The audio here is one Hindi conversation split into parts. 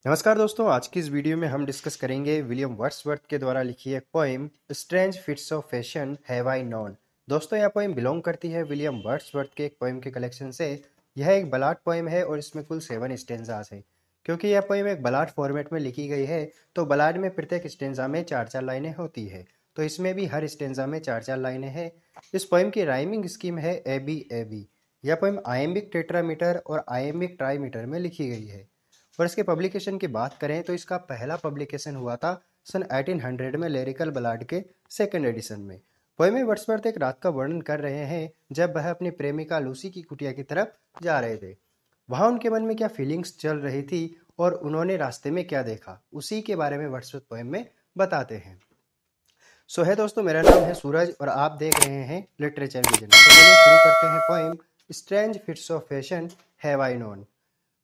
नमस्कार दोस्तों, आज की इस वीडियो में हम डिस्कस करेंगे विलियम वर्ड्सवर्थ के द्वारा लिखी एक poem strange fits of fashion have I non. दोस्तों यह पोएम बिलोंग करती है विलियम वर्ड्सवर्थ के एक पोएम के कलेक्शन से। यह एक बलाड पोएम है और इसमें कुल 7 स्टेंजास है। क्योंकि यह पोएम एक बलाड फॉर्मेट में लिखी गई है तो बलाड में प्रत्येक स्टेंजा में 4-4 लाइनें होती है, तो इसमें भी हर स्टेंजा में 4-4 लाइनें हैं। इस पोएम की राइमिंग स्कीम है ए बी ए बी। यह पोएम आयम्बिक टेट्रामीटर और आयम्बिक ट्राईमीटर में लिखी गई है। और इसके पब्लिकेशन की बात करें तो इसका पहला पब्लिकेशन हुआ था सन 1800 में लिरिकल बलाड के सेकंड एडिशन में। पोएम में वर्ड्सवर्थ एक रात का वर्णन कर रहे हैं जब वह अपनी प्रेमिका लूसी की कुटिया की तरफ जा रहे थे। वहां उनके मन में क्या फीलिंग्स चल रही थी और उन्होंने रास्ते में क्या देखा, उसी के बारे में वर्ड्सवर्थ पोएम में बताते हैं। सो है दोस्तों, मेरा नाम है सूरज और आप देख रहे हैं लिटरेचर विजन। तो चलिए शुरू करते हैं poem strange fits of fashion have I known.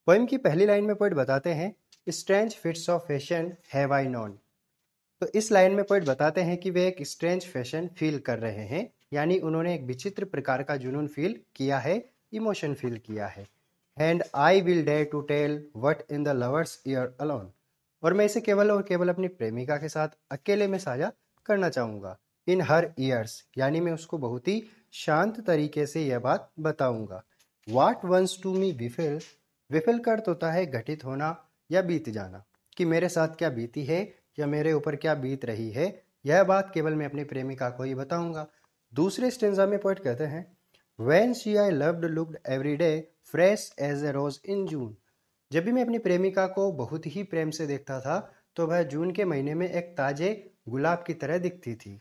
Poem की पहली लाइन में पोएट बताते हैं strange fits of fashion have I known. तो इस लाइन में पोएट बताते हैं कि वे एक स्ट्रेंज फैशन फील कर रहे हैं, यानी उन्होंने एक विचित्र प्रकार का जुनून फील किया है, इमोशन फील किया है। And I will dare to tell what in the lover's ear alone. और मैं इसे केवल और केवल अपनी प्रेमिका के साथ अकेले में साझा करना चाहूँगा। इन हर ईयर्स, यानी मैं उसको बहुत ही शांत तरीके से यह बात बताऊँगा। वाट वंस टू मी विफिल, विफिल का अर्थ होता है घटित होना या बीत जाना, कि मेरे साथ क्या बीती है या मेरे ऊपर क्या बीत रही है, यह बात केवल मैं अपनी प्रेमिका को ही बताऊंगा। दूसरे स्टेंजा में पोएट कहते हैं when she I loved looked every day fresh as a rose in June. जब भी मैं अपनी प्रेमिका को बहुत ही प्रेम से देखता था तो वह जून के महीने में एक ताजे गुलाब की तरह दिखती थी।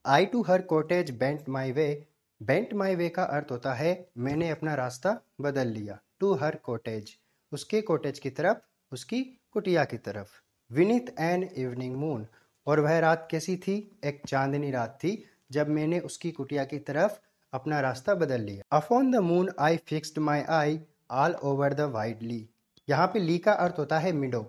I to her cottage bent my way, bent my way का अर्थ होता है मैंने अपना रास्ता बदल लिया। टू हर कॉटेज, उसके कॉटेज की तरफ, उसकी कुटिया की तरफ। विनिथ एन इवनिंग मून, और वह रात कैसी थी, एक चांदनी रात थी जब मैंने उसकी कुटिया की तरफ अपना रास्ता बदल लिया। Upon the moon I fixed my eye all over the wide lea. यहाँ पे ली का अर्थ होता है मिडो,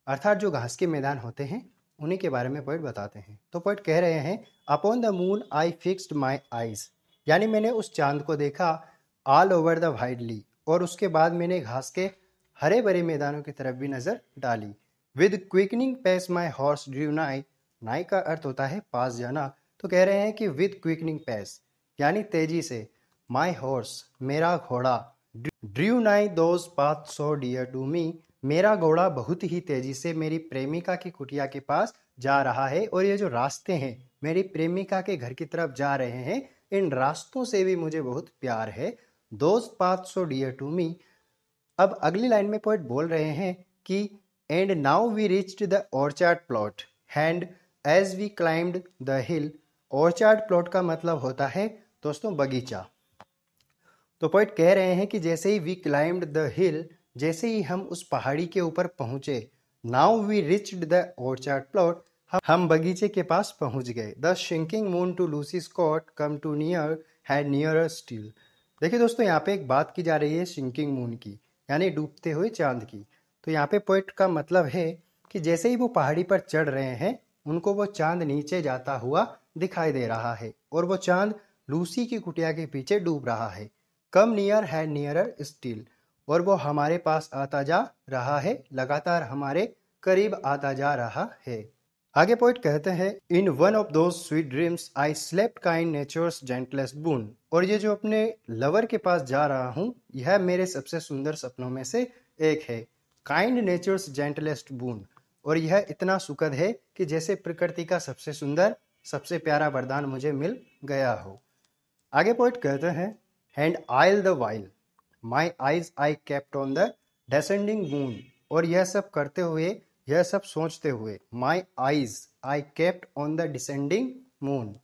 अर्थात जो घास के मैदान होते हैं उन्हीं के बारे में पोएट बताते हैं। तो पोएट कह रहे हैं upon the moon I fixed my eyes, यानी मैंने उस चांद को देखा ऑल ओवर द वाइड ली, और उसके बाद मैंने घास के हरे भरे मैदानों की तरफ भी नजर डाली। With quickening pace my horse drew nigh, nigh का अर्थ होता है पास जाना। तो कह रहे हैं कि विद क्विकनिंग पेस, यानी तेजी से, माई हॉर्स, मेरा घोड़ा, drew nigh those paths so dear to me, मेरा घोड़ा बहुत ही तेजी से मेरी प्रेमिका की कुटिया के पास जा रहा है। और ये जो रास्ते हैं मेरी प्रेमिका के घर की तरफ जा रहे हैं, इन रास्तों से भी मुझे बहुत प्यार है। Those paths so dear to me. अब अगली लाइन में पोएट बोल रहे हैं कि and now we reached the orchard plot and as we climbed the hill. Orchard plot का मतलब होता है दोस्तों बगीचा। तो पोएट कह रहे हैं कि जैसे ही वी क्लाइम्ड द हिल, जैसे ही हम उस पहाड़ी के ऊपर पहुंचे, now we reached the orchard plot, हम बगीचे के पास पहुंच गए। The sinking moon to Lucy's cot come to near had nearer still. देखिए दोस्तों, यहाँ पे एक बात की जा रही है शिंकिंग मून की, यानी डूबते हुए चांद की। तो यहाँ पे पोएट का मतलब है कि जैसे ही वो पहाड़ी पर चढ़ रहे हैं उनको वो चांद नीचे जाता हुआ दिखाई दे रहा है, और वो चांद लूसी की कुटिया के पीछे डूब रहा है। Come near had nearer still, और वो हमारे पास आता जा रहा है, लगातार हमारे करीब आता जा रहा है। आगे पोएट कहते हैं in one of those sweet dreams I slept kind nature's gentlest boon. और ये जो अपने लवर के पास जा रहा हूँ, यह मेरे सबसे सुंदर सपनों में से एक है। काइंड नेचर्स जेंटलेस्ट बून, और यह इतना सुखद है कि जैसे प्रकृति का सबसे सुंदर, सबसे प्यारा वरदान मुझे मिल गया हो। आगे पोएट कहते हैं and all the while my eyes I kept on the descending moon. और यह सब करते हुए, यह सब सोचते हुए, my eyes I kept on the descending moon,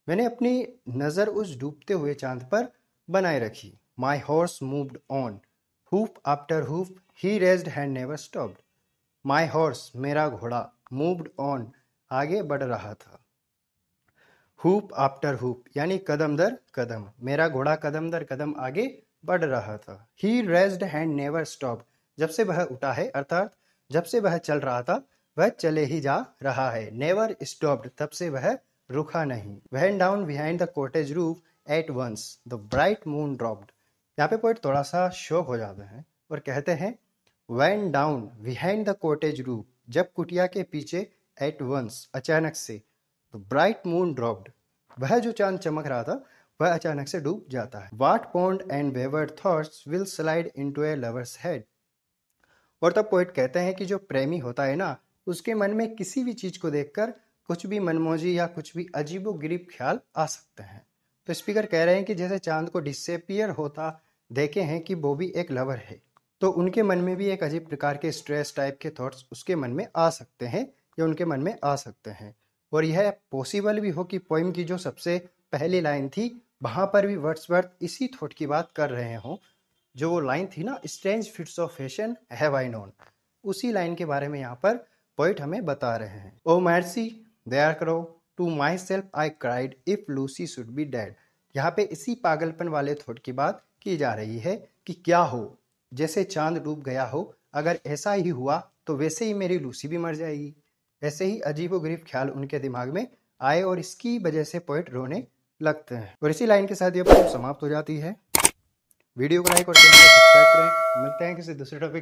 मैंने अपनी नज़र उस डूबते हुए चांद पर बनाए रखी। My horse moved on hoof after hoof he raised and never stopped. My horse, मेरा घोड़ा, मूव्ड ऑन, आगे बढ़ रहा था। हूप आफ्टर हूप, यानी कदम दर कदम, मेरा घोड़ा कदम दर कदम आगे बढ़ रहा था। ही रेज्ड हैंड नेवर स्टॉप, जब से वह उठा है, अर्थात जब से वह चल रहा था वह चले ही जा रहा है। नेवर स्टॉप्ड, तब से वह रुका नहीं। When down behind the cottage roof at once the bright moon dropped. यहाँ पे पोएट थोड़ा सा शॉक हो जाते हैं और कहते हैं went down behind the cottage roof, जब कुटिया के पीछे at once, अचानक से, तो bright moon dropped, वह जो चांद चमक रहा था वह अचानक से डूब जाता है. What fond and wayward thoughts will slide into a lover's head. और तब पोइट कहते हैं कि जो प्रेमी होता है ना, उसके मन में किसी भी चीज को देखकर कुछ भी मनमौजी या कुछ भी अजीबोगरीब ख्याल आ सकते हैं. तो स्पीकर कह रहे हैं कि जैसे चांद को डिसअपियर होता देखे हैं कि वो भी एक लवर है, तो उनके मन में भी एक अजीब प्रकार के स्ट्रेस टाइप के थॉट्स उसके मन में आ सकते हैं या उनके मन में आ सकते हैं. और यह पॉसिबल भी हो कि पोइम की जो सबसे पहली लाइन थी वहां पर भी वर्ड्सवर्थ इसी थॉट की बात कर रहे हों. जो वो लाइन थी ना, strange fits of fashion have I known, उसी लाइन के बारे में यहाँ पर पोइट हमें बता रहे हैं. O mercy there crow to myself I cried if Lucy should be dead. यहाँ पे इसी पागलपन वाले थॉट की बात की जा रही है कि क्या हो, जैसे चांद डूब गया हो, अगर ऐसा ही हुआ तो वैसे ही मेरी लूसी भी मर जाएगी. ऐसे ही अजीबोगरीब ख्याल उनके दिमाग में आए और इसकी वजह से पोइट रोने लगते हैं. और इसी लाइन के साथ ये पोइम समाप्त हो जाती है. वीडियो को लाइक और चैनल को सब्सक्राइब करें. मिलते हैं किसी दूसरे टॉपिक